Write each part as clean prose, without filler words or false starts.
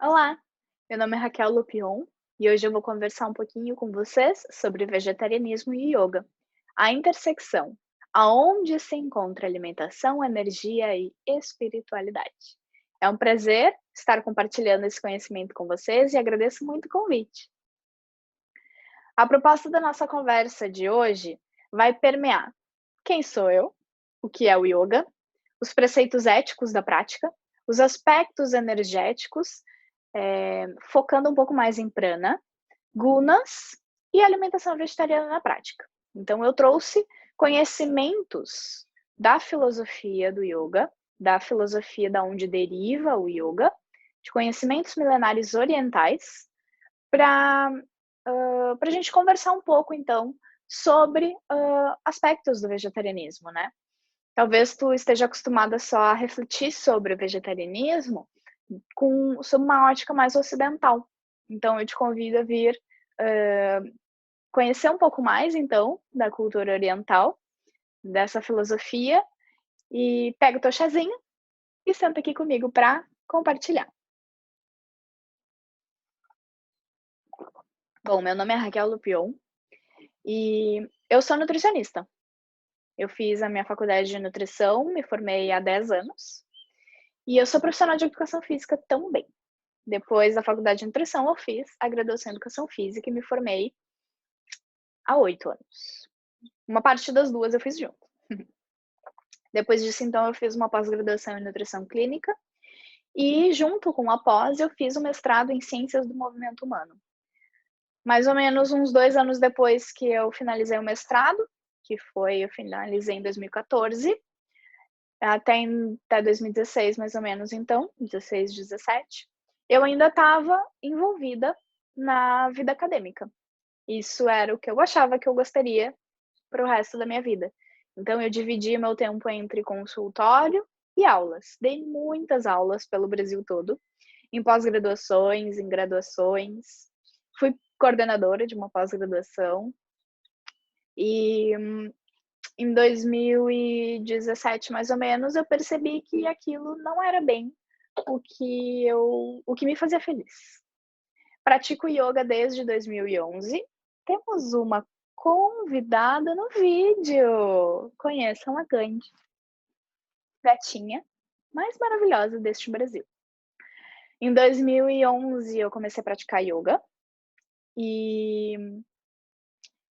Olá, meu nome é Raquel Lupion e hoje eu vou conversar um pouquinho com vocês sobre vegetarianismo e yoga, a intersecção, aonde se encontra alimentação, energia e espiritualidade. É um prazer estar compartilhando esse conhecimento com vocês e agradeço muito o convite. A proposta da nossa conversa de hoje vai permear quem sou eu, o que é o yoga, os preceitos éticos da prática, os aspectos energéticos, focando um pouco mais em prana, gunas e alimentação vegetariana na prática. Então, eu trouxe conhecimentos da filosofia do yoga, da filosofia da onde deriva o yoga, de conhecimentos milenares orientais, para a gente conversar um pouco, então, sobre aspectos do vegetarianismo, né? Talvez tu esteja acostumada só a refletir sobre o vegetarianismo sob uma ótica mais ocidental. Então, eu te convido a vir conhecer um pouco mais, então, da cultura oriental, dessa filosofia, e pega o teu chazinho e senta aqui comigo para compartilhar. Bom, meu nome é Raquel Lupion e eu sou nutricionista. Eu fiz a minha faculdade de nutrição, me formei há 10 anos e eu sou profissional de educação física também. Depois da faculdade de nutrição, eu fiz a graduação em educação física e me formei há 8 anos. Uma parte das duas eu fiz junto. Depois disso, então, eu fiz uma pós-graduação em nutrição clínica e, junto com a pós, eu fiz o mestrado em ciências do movimento humano. Mais ou menos uns 2 anos depois que eu finalizei o mestrado, eu finalizei em 2014, até 2016, mais ou menos, então, 16, 17, eu ainda estava envolvida na vida acadêmica. Isso era o que eu achava que eu gostaria para o resto da minha vida. Então, eu dividi meu tempo entre consultório e aulas. Dei muitas aulas pelo Brasil todo, em pós-graduações, em graduações. Fui coordenadora de uma pós-graduação e em 2017, mais ou menos, eu percebi que aquilo não era bem o que me fazia feliz. Pratico yoga desde 2011. Temos uma convidada no vídeo. Conheçam a Gandhi, gatinha mais maravilhosa deste Brasil. Em 2011 eu comecei a praticar yoga e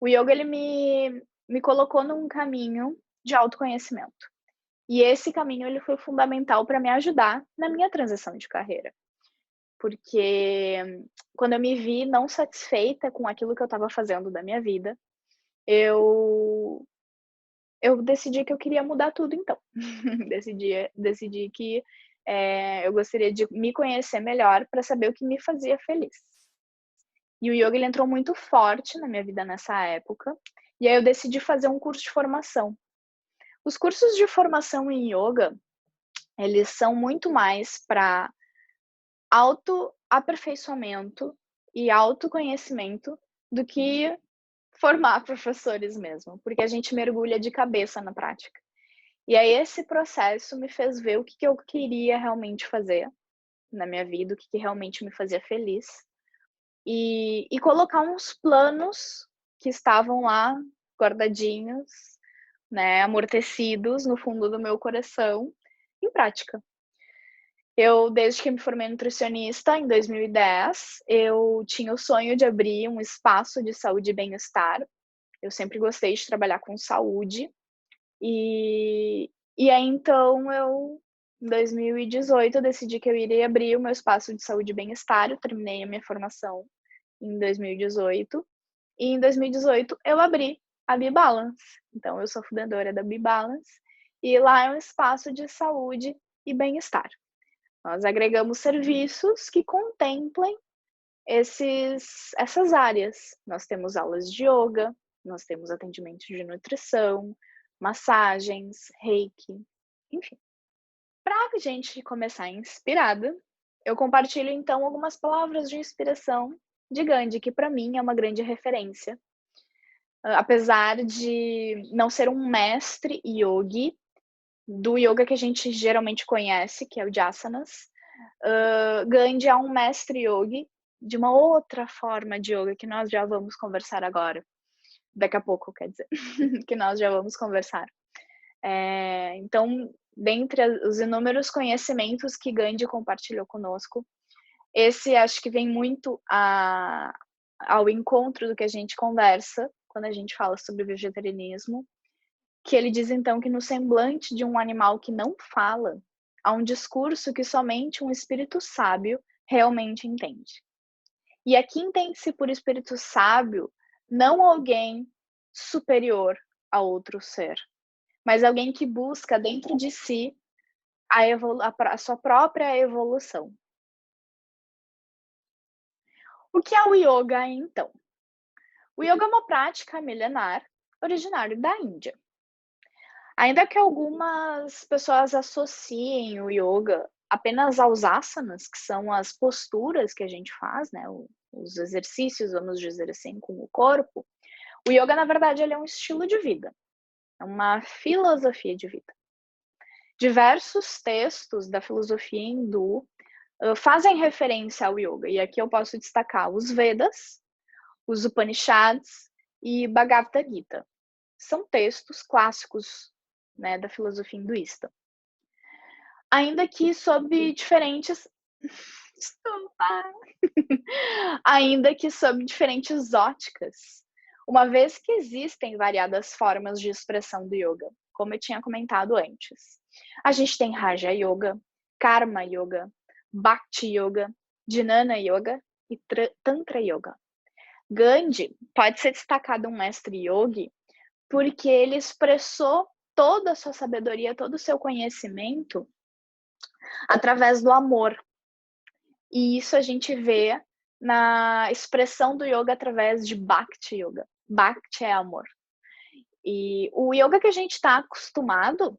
o yoga ele me colocou num caminho de autoconhecimento. E esse caminho ele foi fundamental para me ajudar na minha transição de carreira. Porque quando eu me vi não satisfeita com aquilo que eu estava fazendo da minha vida, eu decidi que eu queria mudar tudo então. Decidi que, eu gostaria de me conhecer melhor para saber o que me fazia feliz. E o yoga ele entrou muito forte na minha vida nessa época, e aí eu decidi fazer um curso de formação. Os cursos de formação em yoga, eles são muito mais para autoaperfeiçoamento e autoconhecimento do que formar professores mesmo, porque a gente mergulha de cabeça na prática. E aí esse processo me fez ver o que eu queria realmente fazer na minha vida, o que realmente me fazia feliz, e colocar uns planos que estavam lá guardadinhos, né, amortecidos no fundo do meu coração, em prática. Eu, desde que me formei nutricionista, em 2010, eu tinha o sonho de abrir um espaço de saúde e bem-estar. Eu sempre gostei de trabalhar com saúde. E aí, então, em 2018, eu decidi que eu iria abrir o meu espaço de saúde e bem-estar. Eu terminei a minha formação em 2018. E em 2018, eu abri a BeBalance. Então, eu sou fundadora da BeBalance. E lá é um espaço de saúde e bem-estar. Nós agregamos serviços que contemplem essas áreas. Nós temos aulas de yoga, nós temos atendimento de nutrição, massagens, reiki, enfim. Para a gente começar inspirada, eu compartilho então algumas palavras de inspiração de Gandhi, que para mim é uma grande referência. Apesar de não ser um mestre yogi, do yoga que a gente geralmente conhece, que é o de asanas, Gandhi é um mestre yogi de uma outra forma de yoga que nós já vamos conversar agora. Daqui a pouco, quer dizer, que nós já vamos conversar. Então, dentre os inúmeros conhecimentos que Gandhi compartilhou conosco, esse acho que vem muito ao encontro do que a gente conversa quando a gente fala sobre vegetarianismo, que ele diz então que no semblante de um animal que não fala, há um discurso que somente um espírito sábio realmente entende. E aqui entende-se por espírito sábio não alguém superior a outro ser, mas alguém que busca dentro de si a sua própria evolução. O que é o yoga, então? O yoga é uma prática milenar originária da Índia. Ainda que algumas pessoas associem o yoga apenas aos asanas, que são as posturas que a gente faz, né, os exercícios, vamos dizer assim, com o corpo, o yoga, na verdade, ele é um estilo de vida, é uma filosofia de vida. Diversos textos da filosofia hindu fazem referência ao yoga, e aqui eu posso destacar os Vedas, os Upanishads e Bhagavad Gita. São textos clássicos, né, da filosofia hinduísta. Ainda que sob diferentes ainda que sob diferentes óticas, uma vez que existem variadas formas de expressão do yoga, como eu tinha comentado antes. A gente tem Raja Yoga, Karma Yoga, Bhakti Yoga, Jnana Yoga e Tantra Yoga. Gandhi pode ser destacado um mestre yogi porque ele expressou toda a sua sabedoria, todo o seu conhecimento através do amor. E isso a gente vê na expressão do yoga através de Bhakti Yoga. Bhakti é amor. E o yoga que a gente está acostumado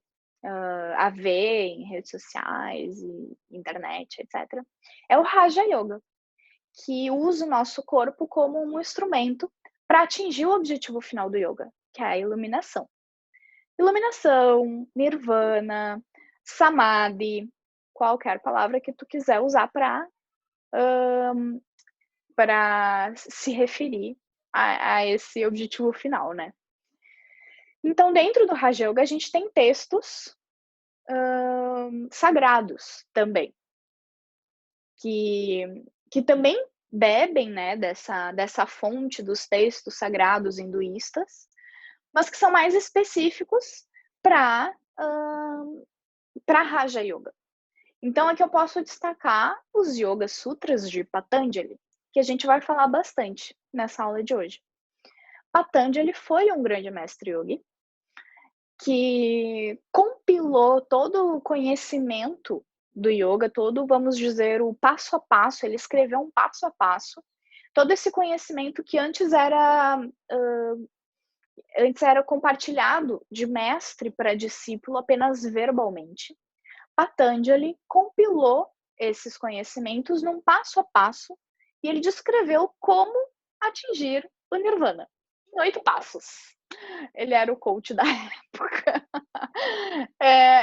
a ver em redes sociais, e internet, etc., é o Raja Yoga, que usa o nosso corpo como um instrumento para atingir o objetivo final do yoga, que é a iluminação. Iluminação, nirvana, samadhi, qualquer palavra que tu quiser usar para se referir a esse objetivo final, né? Então, dentro do Raja Yoga, a gente tem textos sagrados também, que também bebem, né, dessa fonte dos textos sagrados hinduístas, mas que são mais específicos para Raja Yoga. Então, aqui eu posso destacar os Yoga Sutras de Patanjali, que a gente vai falar bastante nessa aula de hoje. Patanjali foi um grande mestre yogi que compilou todo o conhecimento do yoga, todo, vamos dizer, o passo a passo, ele escreveu um passo a passo, todo esse conhecimento que antes era compartilhado de mestre para discípulo apenas verbalmente. Patanjali compilou esses conhecimentos num passo a passo e ele descreveu como atingir o Nirvana em 8 passos. Ele era o coach da época.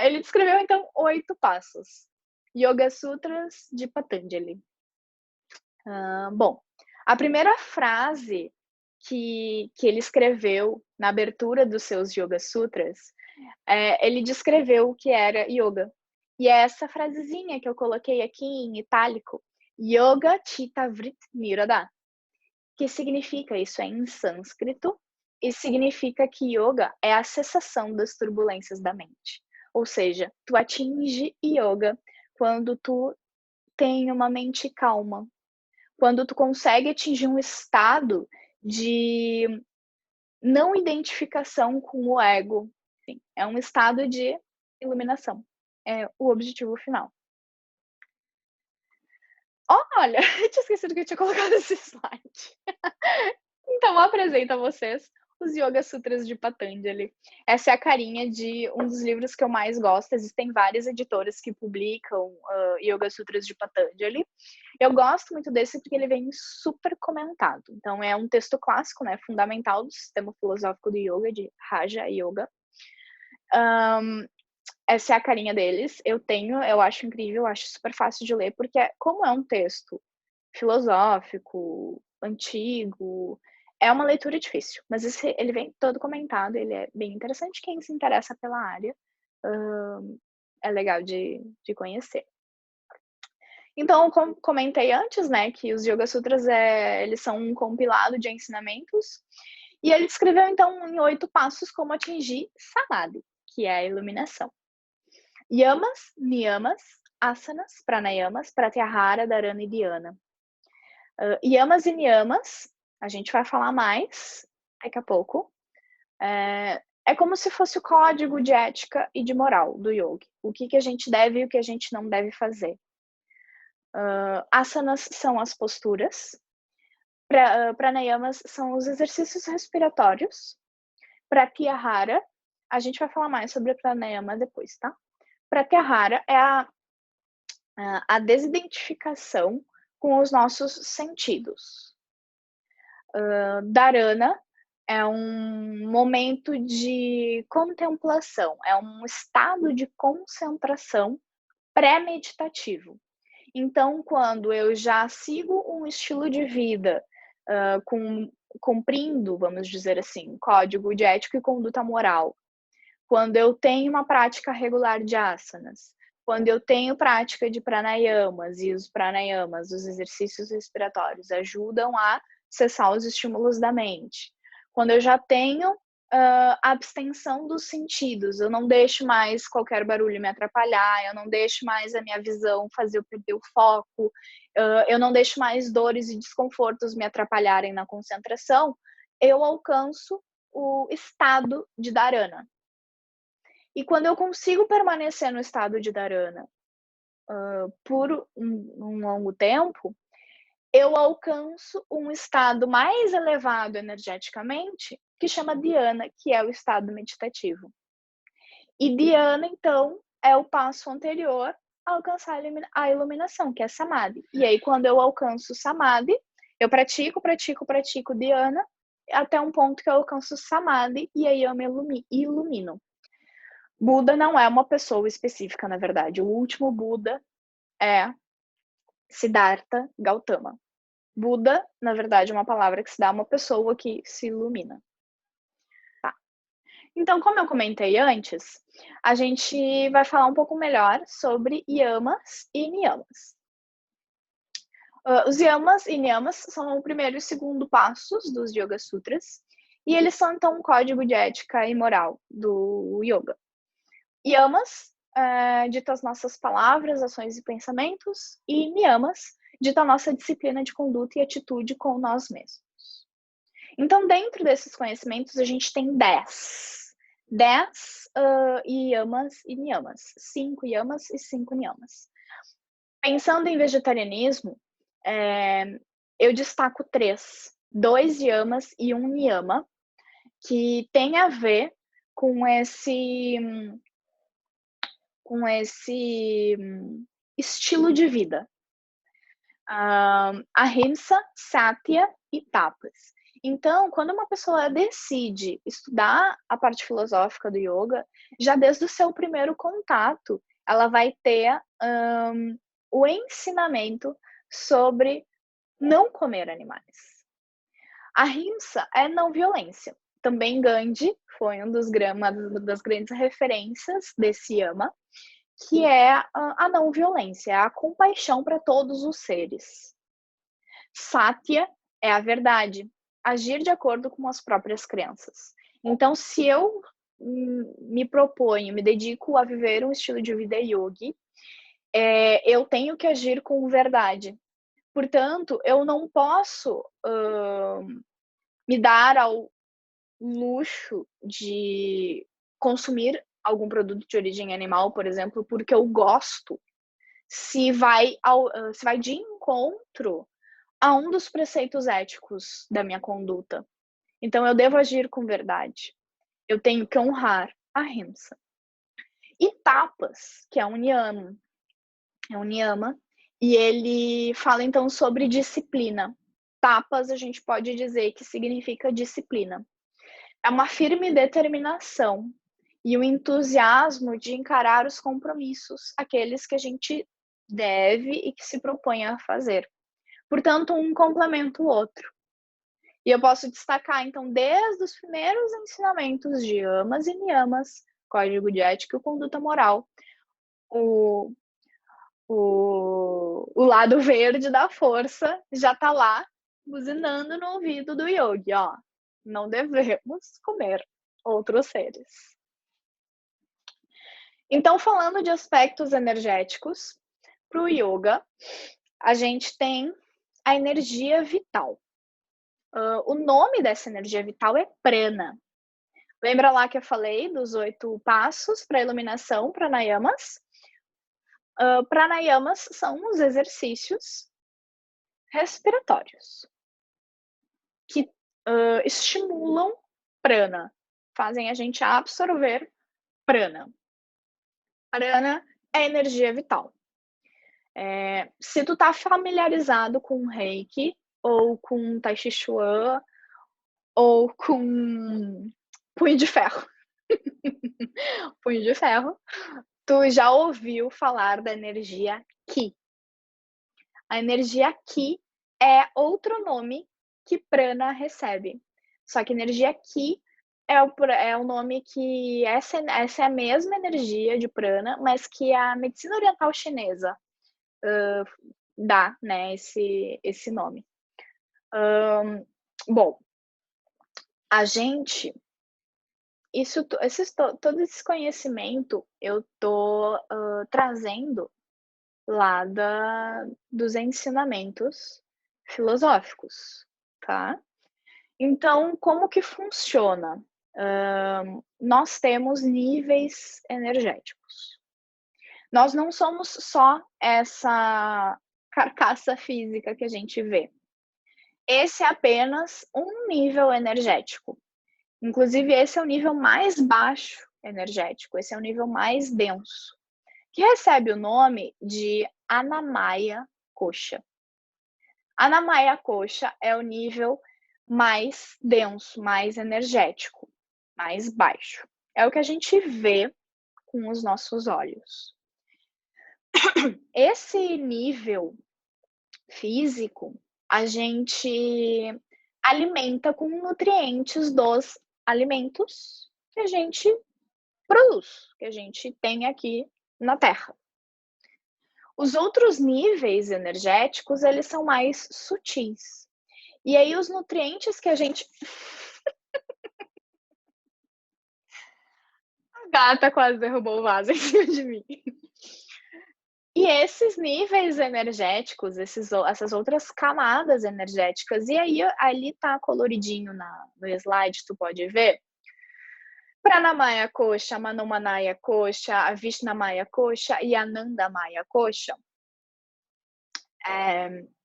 Ele descreveu, então, 8 passos. Yoga Sutras de Patanjali. Bom, a primeira frase que ele escreveu na abertura dos seus Yoga Sutras, ele descreveu o que era yoga. E é essa frasezinha que eu coloquei aqui em itálico, Yoga Chitta Vritti Nirodha, que significa, isso é em sânscrito, e significa que yoga é a cessação das turbulências da mente. Ou seja, tu atinge yoga quando tu tem uma mente calma, quando tu consegue atingir um estado de não identificação com o ego. Sim, é um estado de iluminação. É o objetivo final. Olha, eu tinha esquecido que eu tinha colocado esse slide. Então, eu apresento a vocês os Yoga Sutras de Patanjali. Essa é a carinha de um dos livros que eu mais gosto. Existem várias editoras que publicam Yoga Sutras de Patanjali. Eu gosto muito desse porque ele vem super comentado. Então, é um texto clássico, né, fundamental do sistema filosófico do yoga, de Raja Yoga. essa é a carinha deles. Eu acho incrível, eu acho super fácil de ler, porque como é um texto filosófico, antigo, é uma leitura difícil, mas ele vem todo comentado, ele é bem interessante. Quem se interessa pela área, é legal de conhecer. Então, como comentei antes, né, que os Yoga Sutras eles são um compilado de ensinamentos, e ele escreveu, então, em 8 passos como atingir Samadhi, que é a iluminação. Yamas, niyamas, asanas, pranayamas, pratyahara, dharana e dhyana. Yamas e niyamas, a gente vai falar mais daqui a pouco. É como se fosse o código de ética e de moral do yogi. O que a gente deve e o que a gente não deve fazer. Asanas são as posturas. Pranayamas são os exercícios respiratórios. Pratyahara, a gente vai falar mais sobre pranayama depois, tá? Pratyahara é a desidentificação com os nossos sentidos. Dharana é um momento de contemplação, é um estado de concentração pré-meditativo. Então, quando eu já sigo um estilo de vida cumprindo, vamos dizer assim, código de ética e conduta moral, quando eu tenho uma prática regular de asanas, quando eu tenho prática de pranayamas, e os pranayamas, os exercícios respiratórios, ajudam a cessar os estímulos da mente. Quando eu já tenho a abstenção dos sentidos, eu não deixo mais qualquer barulho me atrapalhar, eu não deixo mais a minha visão fazer eu perder o foco, eu não deixo mais dores e desconfortos me atrapalharem na concentração, eu alcanço o estado de dharana. E quando eu consigo permanecer no estado de dharana por um longo tempo, eu alcanço um estado mais elevado energeticamente, que chama dhyana, que é o estado meditativo. E dhyana, então, é o passo anterior a alcançar a iluminação, que é samadhi. E aí, quando eu alcanço samadhi, eu pratico dhyana, até um ponto que eu alcanço samadhi, e aí eu me ilumino. Buda não é uma pessoa específica, na verdade. O último Buda é Siddhartha Gautama. Buda, na verdade, é uma palavra que se dá a uma pessoa que se ilumina. Tá. Então, como eu comentei antes, a gente vai falar um pouco melhor sobre yamas e niyamas. Os yamas e niyamas são o primeiro e segundo passos dos Yoga Sutras, e eles são, então, um código de ética e moral do yoga. Yamas dita as nossas palavras, ações e pensamentos, e niyamas dita a nossa disciplina de conduta e atitude com nós mesmos. Então, dentro desses conhecimentos, a gente tem 10 yamas e niyamas. 5 yamas e 5 niyamas. Pensando em vegetarianismo, eu destaco 3. 2 yamas e 1 niyama, que tem a ver com esse estilo de vida. Ahimsa, Satya e Tapas. Então, quando uma pessoa decide estudar a parte filosófica do yoga, já desde o seu primeiro contato, ela vai ter o ensinamento sobre não comer animais. Ahimsa é não violência. Também Gandhi foi uma das grandes referências desse yama, que é a não violência, a compaixão para todos os seres. Satya é a verdade, agir de acordo com as próprias crenças. Então, se eu me proponho, me dedico a viver um estilo de vida yogi, eu tenho que agir com verdade. Portanto, eu não posso me dar ao luxo de consumir algum produto de origem animal, por exemplo, porque eu gosto, se vai de encontro a um dos preceitos éticos da minha conduta. Então, eu devo agir com verdade. Eu tenho que honrar a ahimsa. E Tapas, que é um niyama, e ele fala, então, sobre disciplina. Tapas, a gente pode dizer que significa disciplina. É uma firme determinação e o entusiasmo de encarar os compromissos, aqueles que a gente deve e que se propõe a fazer. Portanto, um complementa o outro. E eu posso destacar, então, desde os primeiros ensinamentos de Yamas e Niyamas, Código de Ética e Conduta Moral, o lado verde da força já está lá, buzinando no ouvido do yogi, ó. Não devemos comer outros seres. Então, falando de aspectos energéticos, para o yoga, a gente tem a energia vital. O nome dessa energia vital é prana. Lembra lá que eu falei dos 8 passos para a iluminação, pranayamas? Pranayamas são os exercícios respiratórios que estimulam prana, fazem a gente absorver prana. Prana é energia vital. Se tu tá familiarizado com Reiki, ou com Tai Chi Chuan, ou com punho de ferro, punho de ferro, tu já ouviu falar da energia Ki. A energia Ki é outro nome que prana recebe. Só que energia Ki é o nome que essa é a mesma energia de prana, mas que a medicina oriental chinesa dá, né, esse nome. Bom, a gente, todo esse conhecimento eu tô trazendo lá dos ensinamentos filosóficos, tá? Então, como que funciona? Nós temos níveis energéticos. Nós não somos só essa carcaça física que a gente vê. Esse é apenas um nível energético. Inclusive, esse é o nível mais baixo energético, esse é o nível mais denso, que recebe o nome de Anamaya Kosha. Anamaya Kosha é o nível mais denso, mais energético, mais baixo. É o que a gente vê com os nossos olhos. Esse nível físico, a gente alimenta com nutrientes dos alimentos que a gente produz, que a gente tem aqui na Terra. Os outros níveis energéticos, eles são mais sutis. E aí os nutrientes que a gente... A gata quase derrubou o vaso em cima de mim. E esses níveis energéticos, essas outras camadas energéticas, e aí ali tá coloridinho no slide, tu pode ver. Pranamaya Kosha, Manomanaya Kosha, Avishnamaya Kosha e Anandamaya Kosha.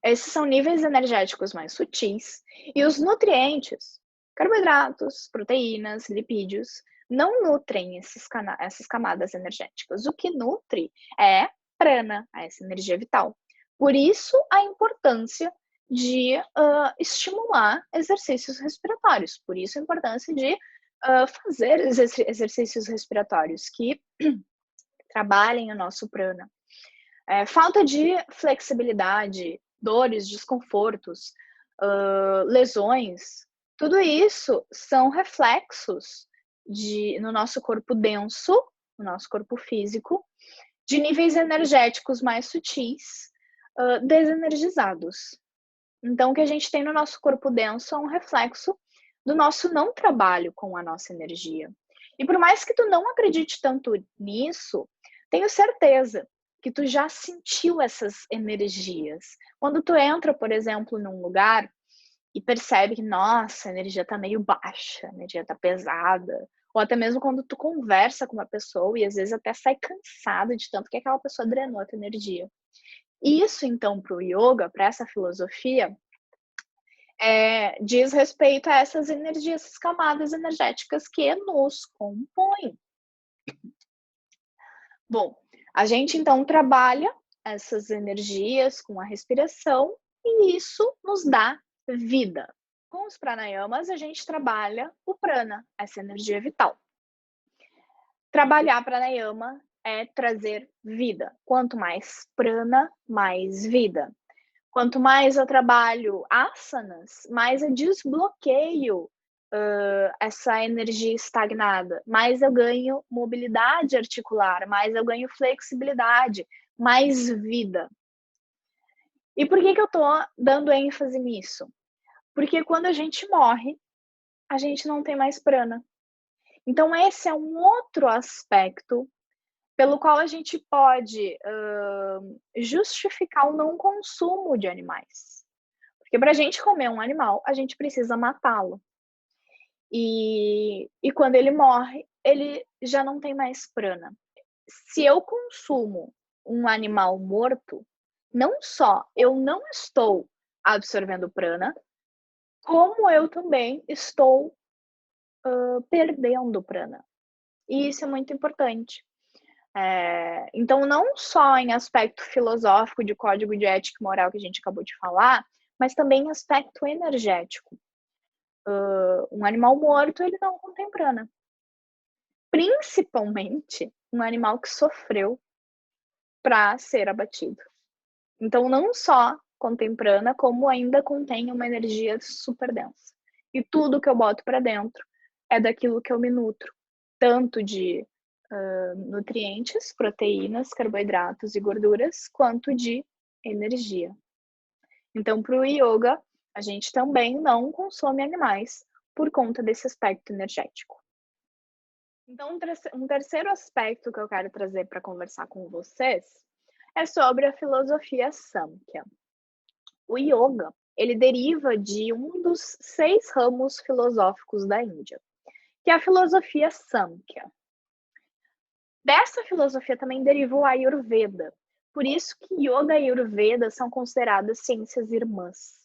Esses são níveis energéticos mais sutis. E os nutrientes, carboidratos, proteínas, lipídios, não nutrem essas camadas energéticas. O que nutre é prana, essa energia vital. Por isso, a importância de estimular exercícios respiratórios. Por isso, a importância de fazer exercícios respiratórios que trabalhem o nosso prana. Falta de flexibilidade, dores, desconfortos, lesões, tudo isso são reflexos no nosso corpo denso, no nosso corpo físico, de níveis energéticos mais sutis, desenergizados. Então, o que a gente tem no nosso corpo denso é um reflexo do nosso não trabalho com a nossa energia. E por mais que tu não acredite tanto nisso, tenho certeza que tu já sentiu essas energias. Quando tu entra, por exemplo, num lugar e percebe que, nossa, a energia tá meio baixa, a energia tá pesada, ou até mesmo quando tu conversa com uma pessoa e às vezes até sai cansado de tanto que aquela pessoa drenou a tua energia. Isso, então, para o yoga, para essa filosofia, diz respeito a essas energias, essas camadas energéticas que nos compõem. Bom, a gente então trabalha essas energias com a respiração e isso nos dá vida. Com os pranayamas, a gente trabalha o prana, essa energia vital. Trabalhar pranayama é trazer vida. Quanto mais prana, mais vida. Quanto mais eu trabalho asanas, mais eu desbloqueio essa energia estagnada, mais eu ganho mobilidade articular, mais eu ganho flexibilidade, mais vida. E por que eu tô dando ênfase nisso? Porque quando a gente morre, a gente não tem mais prana. Então esse é um outro aspecto pelo qual a gente pode justificar o não consumo de animais. Porque para a gente comer um animal, a gente precisa matá-lo. E quando ele morre, ele já não tem mais prana. Se eu consumo um animal morto, não só eu não estou absorvendo prana, como eu também estou perdendo prana. E isso é muito importante. Então, não só em aspecto filosófico de código de ética e moral que a gente acabou de falar, mas também em aspecto energético. Um animal morto, ele não contém prana. Principalmente um animal que sofreu para ser abatido. Então, não só contém prana, como ainda contém uma energia super densa. E tudo que eu boto para dentro é daquilo que eu me nutro, tanto de nutrientes, proteínas, carboidratos e gorduras, quanto de energia. Então, para o yoga, a gente também não consome animais por conta desse aspecto energético. Então, um terceiro aspecto que eu quero trazer para conversar com vocês é sobre a filosofia Samkhya. O yoga, ele deriva de um dos 6 ramos filosóficos da Índia, que é a filosofia Samkhya. Dessa filosofia também deriva o Ayurveda. Por isso que Yoga e Ayurveda são consideradas ciências irmãs.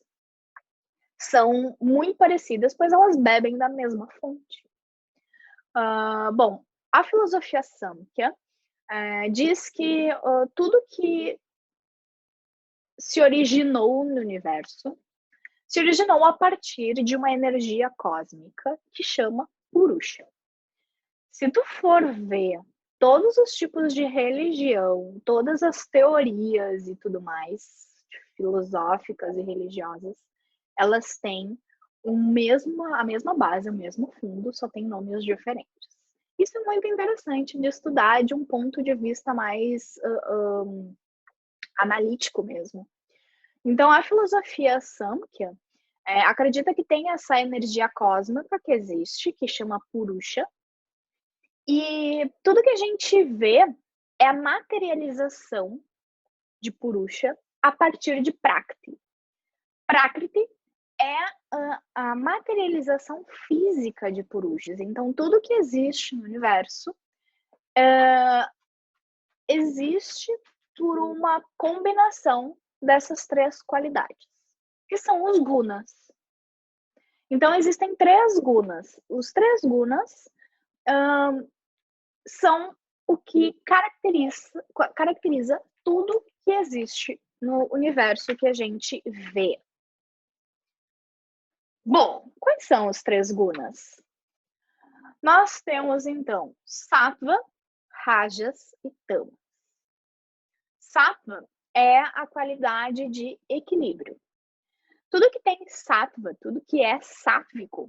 São muito parecidas, pois elas bebem da mesma fonte. Bom, a filosofia Samkhya diz que tudo que se originou no universo se originou a partir de uma energia cósmica que chama Purusha. Se tu for ver todos os tipos de religião, todas as teorias e tudo mais, filosóficas e religiosas, elas têm a mesma base, o mesmo fundo, só tem nomes diferentes. Isso é muito interessante de estudar de um ponto de vista mais analítico mesmo. Então, a filosofia Samkhya acredita que tem essa energia cósmica que existe, que chama Purusha, e tudo que a gente vê é a materialização de Purusha a partir de Prakriti. Prakriti é a materialização física de Purushas. Então, tudo que existe no universo existe por uma combinação dessas 3 qualidades, que são os gunas. Então, existem 3 gunas. Os 3 gunas são o que caracteriza tudo que existe no universo que a gente vê. Bom, quais são os 3 gunas? Nós temos, então, Sattva, Rajas e Tamas. Sattva é a qualidade de equilíbrio. Tudo que tem Sattva, tudo que é sátvico,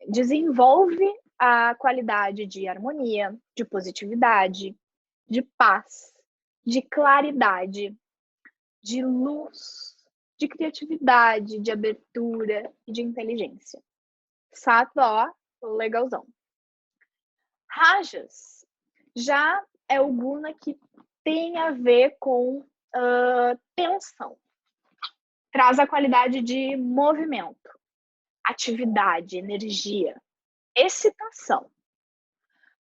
desenvolve a qualidade de harmonia, de positividade, de paz, de claridade, de luz, de criatividade, de abertura e de inteligência. Sattva, ó, legalzão. Rajas já é o guna que tem a ver com tensão. Traz a qualidade de movimento, atividade, energia, excitação.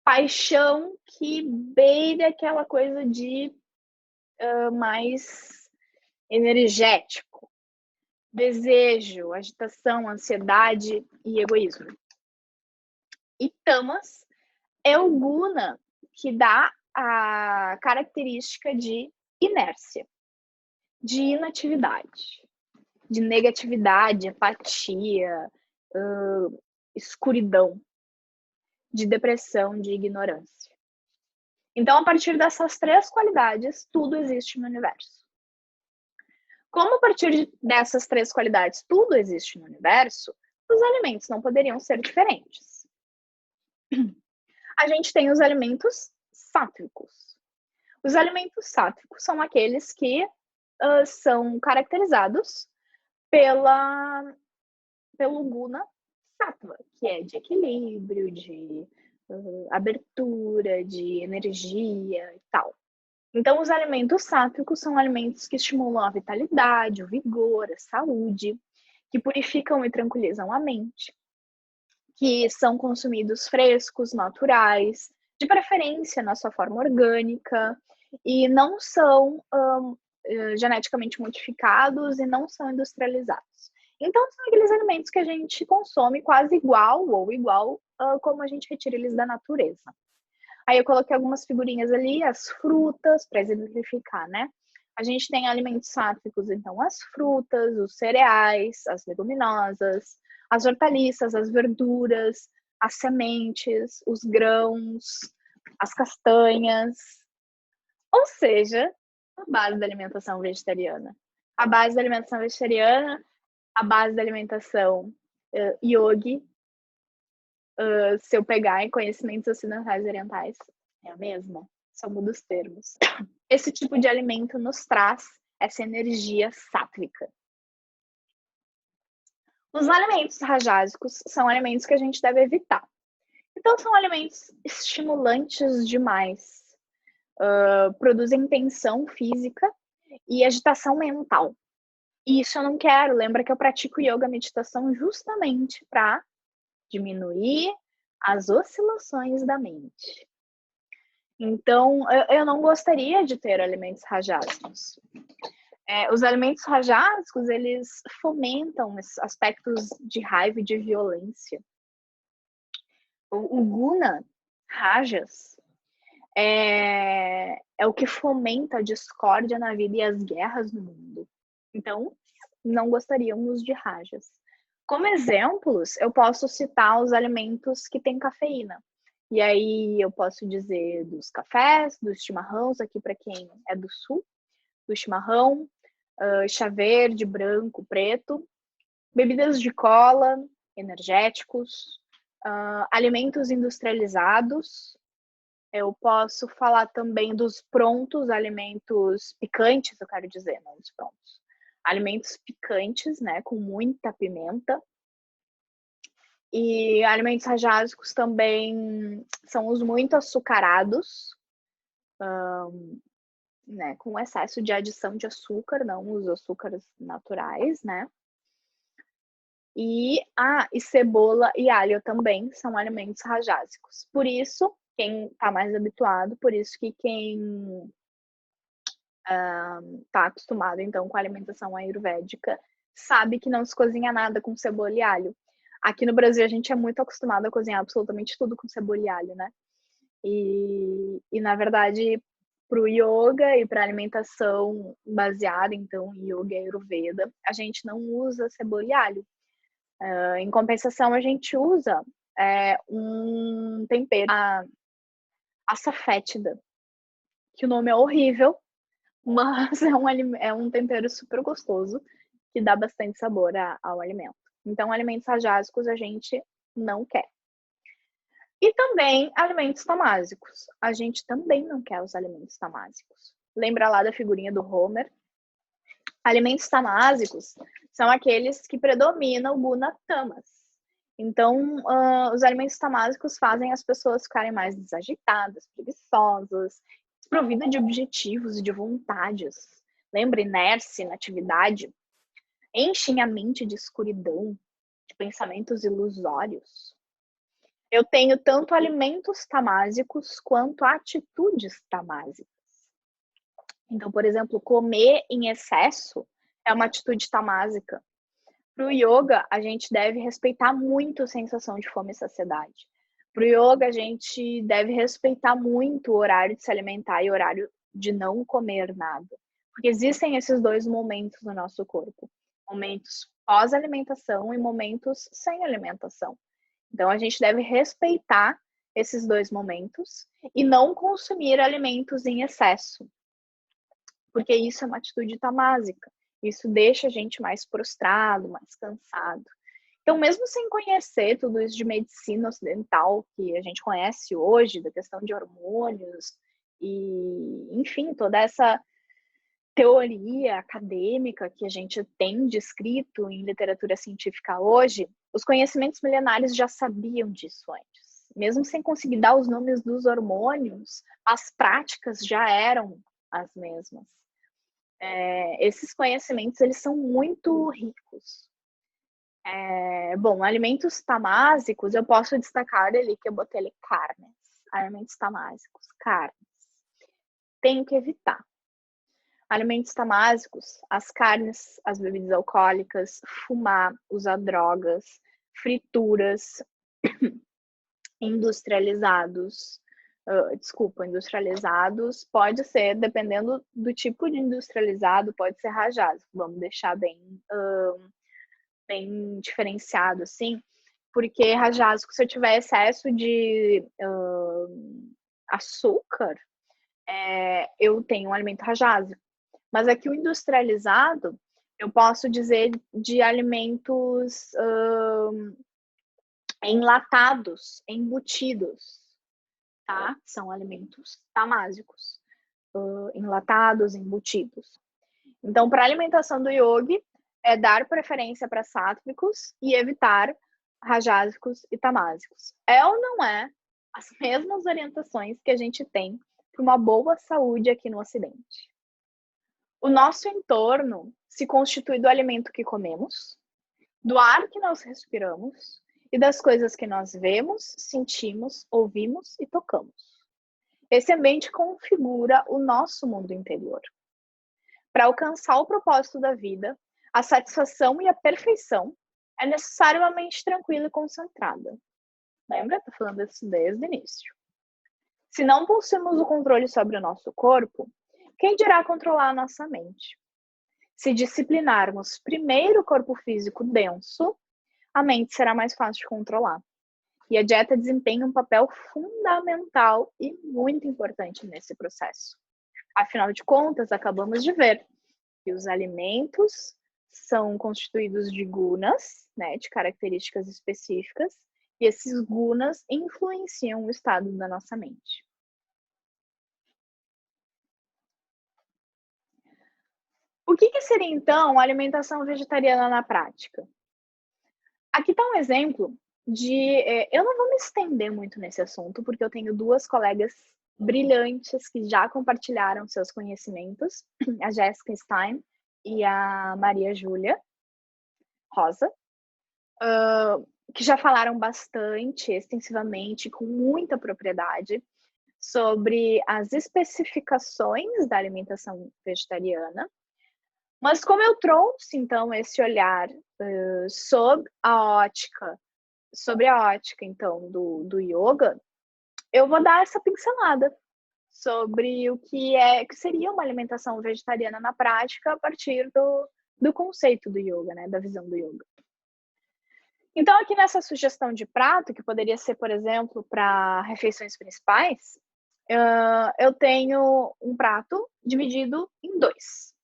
Paixão que beira aquela coisa de mais energético. Desejo, agitação, ansiedade e egoísmo. E Tamas é o guna que dá a característica de inércia, de inatividade, de negatividade, apatia, escuridão, de depressão, de ignorância. Então, a partir dessas 3 qualidades, tudo existe no universo. Como a partir dessas 3 qualidades tudo existe no universo, os alimentos não poderiam ser diferentes. A gente tem os alimentos sátvicos. Os alimentos sátvicos são aqueles que são caracterizados pelo guna sattva, que é de equilíbrio, de abertura, de energia e tal. Então, os alimentos sátvicos são alimentos que estimulam a vitalidade, o vigor, a saúde, que purificam e tranquilizam a mente, que são consumidos frescos, naturais, de preferência na sua forma orgânica, e não são geneticamente modificados e não são industrializados. Então, são aqueles alimentos que a gente consome quase igual ou igual como a gente retira eles da natureza. Aí eu coloquei algumas figurinhas ali, as frutas, para exemplificar, né? A gente tem alimentos sátvicos, então as frutas, os cereais, as leguminosas, as hortaliças, as verduras, as sementes, os grãos, as castanhas. Ou seja, a base da alimentação vegetariana. A base da alimentação vegetariana, a base da alimentação yogi, se eu pegar em conhecimentos ocidentais e orientais, é a mesma, só muda os termos. Esse tipo de alimento nos traz essa energia sátvica. Os alimentos rajásicos são alimentos que a gente deve evitar. Então, são alimentos estimulantes demais, produzem tensão física e agitação mental. E isso eu não quero. Lembra que eu pratico yoga, meditação, justamente para diminuir as oscilações da mente. Então, eu não gostaria de ter alimentos rajásicos. Os alimentos rajásicos, eles fomentam esses aspectos de raiva e de violência. O guna, rajas, é o que fomenta a discórdia na vida e as guerras no mundo. Então, não gostaríamos de rajas. Como exemplos, eu posso citar os alimentos que têm cafeína. E aí eu posso dizer dos cafés, dos chimarrões, aqui para quem é do sul, do chimarrão, chá verde, branco, preto, bebidas de cola, energéticos, alimentos industrializados. Eu posso falar também dos prontos, alimentos picantes, eu quero dizer, não dos prontos. Alimentos picantes, né, com muita pimenta. E alimentos rajásicos também são os muito açucarados, né, com excesso de adição de açúcar, não os açúcares naturais, né? E cebola e alho também são alimentos rajásicos. Por isso, quem está mais habituado, por isso que quem está acostumado então com a alimentação ayurvédica sabe que não se cozinha nada com cebola e alho. Aqui no Brasil a gente é muito acostumado a cozinhar absolutamente tudo com cebola e alho, né? E na verdade, para o yoga e para alimentação baseada então em yoga e ayurveda, a gente não usa cebola e alho. Em compensação, a gente usa um tempero, a safétida, que o nome é horrível, mas é um tempero super gostoso que dá bastante sabor ao alimento. Então, alimentos rajásicos a gente não quer. E também alimentos tamásicos. A gente também não quer os alimentos tamásicos. Lembra lá da figurinha do Homer? Alimentos tamásicos são aqueles que predominam o guna tamas. Então, os alimentos tamásicos fazem as pessoas ficarem mais desajeitadas, preguiçosas, desprovidas de objetivos e de vontades. Lembra, inércia, inatividade? Enchem a mente de escuridão, de pensamentos ilusórios. Eu tenho tanto alimentos tamásicos quanto atitudes tamásicas. Então, por exemplo, comer em excesso é uma atitude tamásica. Para o yoga, a gente deve respeitar muito a sensação de fome e saciedade. Para o yoga, a gente deve respeitar muito o horário de se alimentar e o horário de não comer nada. Porque existem esses dois momentos no nosso corpo. Momentos pós-alimentação e momentos sem alimentação. Então, a gente deve respeitar esses dois momentos e não consumir alimentos em excesso, porque isso é uma atitude tamásica. Isso deixa a gente mais prostrado, mais cansado. Então, mesmo sem conhecer tudo isso de medicina ocidental que a gente conhece hoje, da questão de hormônios e, enfim, toda essa teoria acadêmica que a gente tem descrito em literatura científica hoje, os conhecimentos milenares já sabiam disso antes. Mesmo sem conseguir dar os nomes dos hormônios, as práticas já eram as mesmas. Esses conhecimentos, eles são muito ricos. Bom, alimentos tamásicos, eu posso destacar ali que eu botei ali carnes. Alimentos tamásicos, carnes. Tenho que evitar. Alimentos tamásicos, as carnes, as bebidas alcoólicas, fumar, usar drogas, frituras, industrializados. Industrializados pode ser, dependendo do tipo de industrializado, pode ser rajado. Vamos deixar bem diferenciado, assim, porque rajasco, se eu tiver excesso de açúcar, eu tenho um alimento rajásico. Mas aqui o industrializado, eu posso dizer de alimentos enlatados, embutidos, tá? São alimentos tamásicos, enlatados, embutidos. Então, para a alimentação do yogi, é dar preferência para sáttvicos e evitar rajásicos e tamásicos. É ou não é as mesmas orientações que a gente tem para uma boa saúde aqui no Ocidente? O nosso entorno se constitui do alimento que comemos, do ar que nós respiramos e das coisas que nós vemos, sentimos, ouvimos e tocamos. Esse ambiente configura o nosso mundo interior. Para alcançar o propósito da vida, a satisfação e a perfeição, é necessário uma mente tranquila e concentrada. Lembra? Estou falando isso desde o início. Se não possuímos o controle sobre o nosso corpo, quem dirá controlar a nossa mente? Se disciplinarmos primeiro o corpo físico denso, a mente será mais fácil de controlar. E a dieta desempenha um papel fundamental e muito importante nesse processo. Afinal de contas, acabamos de ver que os alimentos são constituídos de gunas, né, de características específicas, e esses gunas influenciam o estado da nossa mente. O que seria, então, a alimentação vegetariana na prática? Aqui está um exemplo de... eu não vou me estender muito nesse assunto, porque eu tenho duas colegas brilhantes que já compartilharam seus conhecimentos, a Jéssica Stein e a Maria Júlia Rosa, que já falaram bastante, extensivamente, com muita propriedade, sobre as especificações da alimentação vegetariana. Mas como eu trouxe, então, esse olhar sobre a ótica, então, do yoga, eu vou dar essa pincelada sobre o que seria uma alimentação vegetariana na prática a partir do conceito do yoga, né, da visão do yoga. Então, aqui nessa sugestão de prato, que poderia ser, por exemplo, para refeições principais, eu tenho um prato dividido em dois.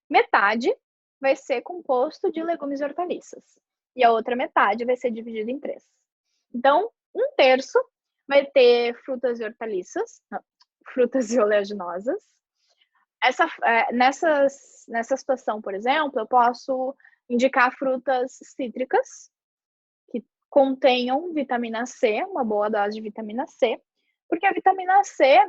Metade vai ser composto de legumes e hortaliças. E a outra metade vai ser dividida em 3. Então, 1/3 vai ter frutas e hortaliças, frutas e oleaginosas. Nessa situação, por exemplo, eu posso indicar frutas cítricas que contenham vitamina C, uma boa dose de vitamina C, porque a vitamina C,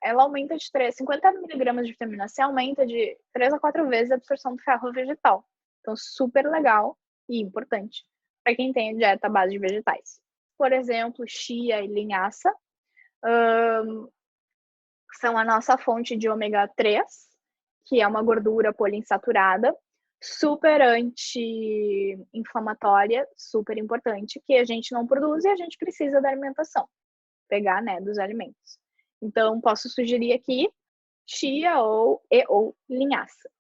ela aumenta de 50 miligramas de vitamina C aumenta de 3 a 4 vezes a absorção do ferro vegetal. Então, super legal e importante para quem tem dieta à base de vegetais. Por exemplo, chia e linhaça são a nossa fonte de ômega 3, que é uma gordura poliinsaturada, super anti-inflamatória, super importante, que a gente não produz e a gente precisa da alimentação, pegar, né, dos alimentos. Então, posso sugerir aqui chia ou linhaça.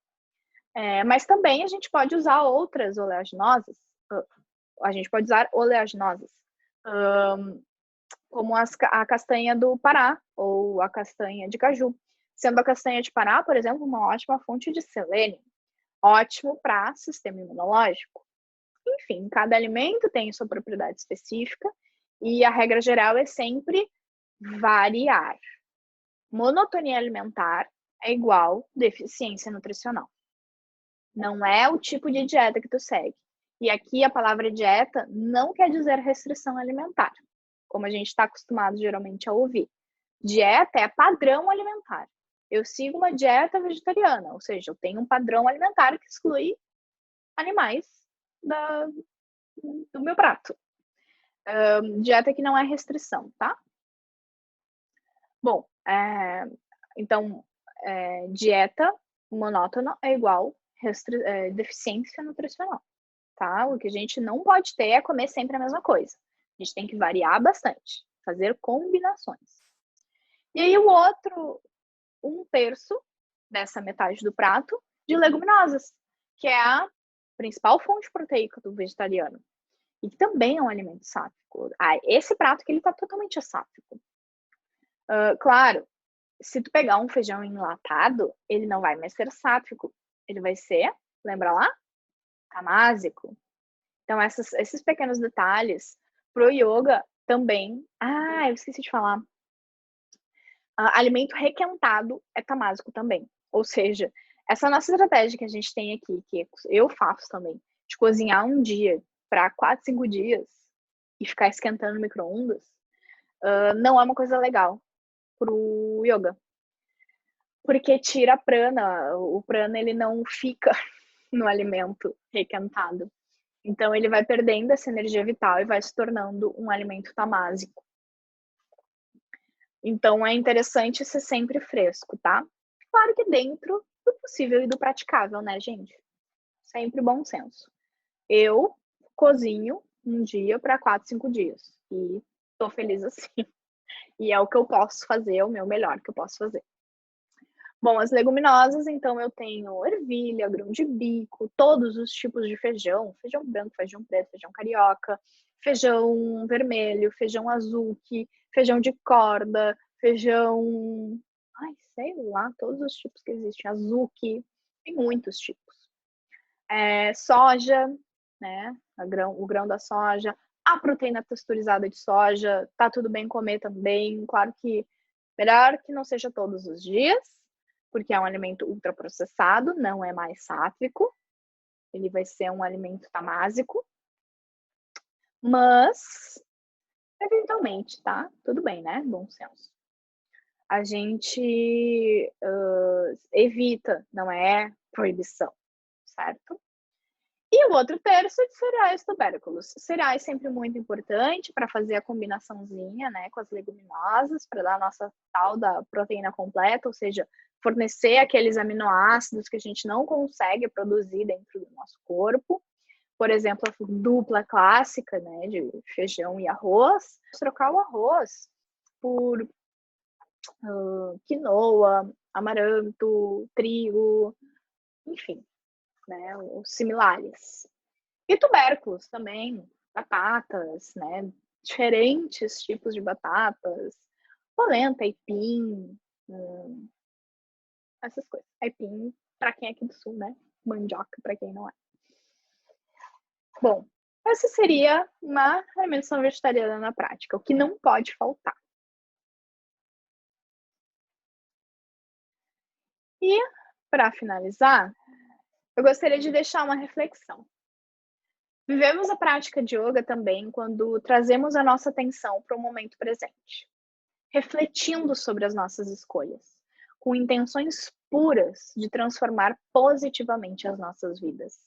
Mas também a gente pode usar outras oleaginosas. A gente pode usar oleaginosas. como a castanha do Pará ou a castanha de caju. Sendo a castanha de Pará, por exemplo, uma ótima fonte de selênio, ótimo para sistema imunológico. Enfim, cada alimento tem sua propriedade específica e a regra geral é sempre variar. Monotonia alimentar é igual deficiência nutricional. Não é o tipo de dieta que tu segue. E aqui a palavra dieta não quer dizer restrição alimentar, como a gente está acostumado geralmente a ouvir. Dieta é padrão alimentar. Eu sigo uma dieta vegetariana, ou seja, eu tenho um padrão alimentar que exclui animais do meu prato. Dieta que não é restrição, tá? Bom, então, dieta monótona é igual deficiência nutricional, tá? O que a gente não pode ter é comer sempre a mesma coisa. A gente tem que variar bastante, fazer combinações. E aí o outro, 1/3 dessa metade do prato, de leguminosas, que é a principal fonte proteica do vegetariano. E que também é um alimento sáfico. Esse prato que ele tá totalmente sáfico. Claro, se tu pegar um feijão enlatado, ele não vai mais ser sáfico. Ele vai ser, lembra lá? Tamásico. Então, esses pequenos detalhes pro yoga também. Eu esqueci de falar. Alimento requentado é tamásico também. Ou seja, essa nossa estratégia que a gente tem aqui, que eu faço também, de cozinhar um dia para 4, 5 dias e ficar esquentando no micro-ondas, não é uma coisa legal pro yoga. Porque tira a prana. O prana, ele não fica no alimento requentado. Então, ele vai perdendo essa energia vital e vai se tornando um alimento tamásico. Então, é interessante ser sempre fresco, tá? Claro que dentro do possível e do praticável, né, gente? Sempre bom senso. Eu cozinho um dia para 4, 5 dias. E tô feliz assim. E é o que eu posso fazer, é o meu melhor que eu posso fazer. Bom, as leguminosas, então eu tenho ervilha, grão de bico, todos os tipos de feijão, feijão branco, feijão preto, feijão carioca, feijão vermelho, feijão azuki, feijão de corda, feijão, sei lá, todos os tipos que existem, azuki, tem muitos tipos. Soja, né, o grão da soja, a proteína texturizada de soja, tá tudo bem comer também, claro que melhor que não seja todos os dias, porque é um alimento ultraprocessado, não é mais sátrico, ele vai ser um alimento tamásico, mas, eventualmente, tá? Tudo bem, né? Bom senso. A gente evita, não é proibição, certo? E o outro terço de cereais tubérculos. Cereais sempre muito importante para fazer a combinaçãozinha, né, com as leguminosas, para dar a nossa tal da proteína completa, ou seja, fornecer aqueles aminoácidos que a gente não consegue produzir dentro do nosso corpo. Por exemplo, a dupla clássica, né, de feijão e arroz. Trocar o arroz por quinoa, amaranto, trigo, enfim, né, os similares. E tubérculos também, batatas, né? Diferentes tipos de batatas, polenta, aipim, essas coisas. Aipim, para quem é aqui do sul, né? Mandioca, para quem não é. Bom, essa seria uma alimentação vegetariana na prática, o que não pode faltar. E, para finalizar, eu gostaria de deixar uma reflexão. Vivemos a prática de yoga também quando trazemos a nossa atenção para o momento presente, refletindo sobre as nossas escolhas, com intenções puras de transformar positivamente as nossas vidas.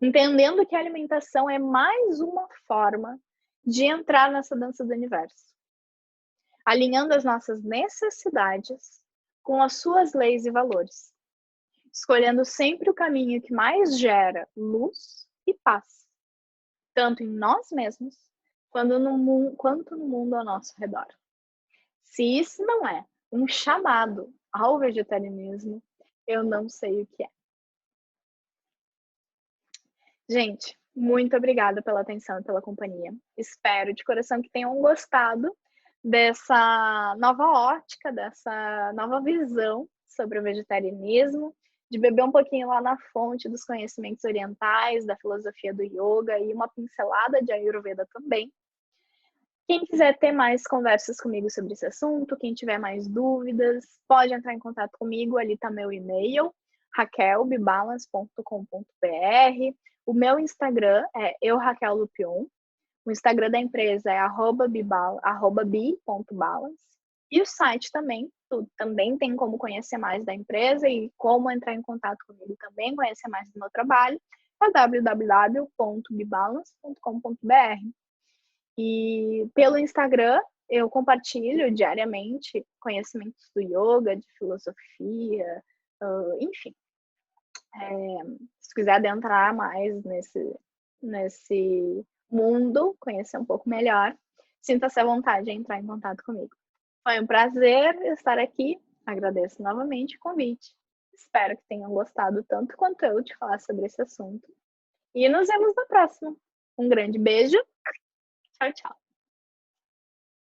Entendendo que a alimentação é mais uma forma de entrar nessa dança do universo, alinhando as nossas necessidades com as suas leis e valores, escolhendo sempre o caminho que mais gera luz e paz, tanto em nós mesmos quanto no mundo ao nosso redor. Se isso não é um chamado ao vegetarianismo, eu não sei o que é. Gente, Muito obrigada pela atenção e pela companhia. Espero de coração que tenham gostado dessa nova ótica, dessa nova visão sobre o vegetarianismo, de beber um pouquinho lá na fonte dos conhecimentos orientais, da filosofia do yoga e uma pincelada de Ayurveda também. Quem quiser ter mais conversas comigo sobre esse assunto, quem tiver mais dúvidas, pode entrar em contato comigo, ali está meu e-mail, raquelbibalance.com.br. O meu Instagram é @raquellupion. O Instagram da empresa é @bi.balance. E o site também tem como conhecer mais da empresa e como entrar em contato comigo também, conhecer mais do meu trabalho, é www.bibalance.com.br. E pelo Instagram eu compartilho diariamente conhecimentos do yoga, de filosofia, enfim. Se quiser adentrar mais nesse mundo, conhecer um pouco melhor, sinta-se à vontade de entrar em contato comigo. Foi um prazer estar aqui. Agradeço novamente o convite. Espero que tenham gostado tanto quanto eu de falar sobre esse assunto. E nos vemos na próxima. Um grande beijo. Tchau, tchau.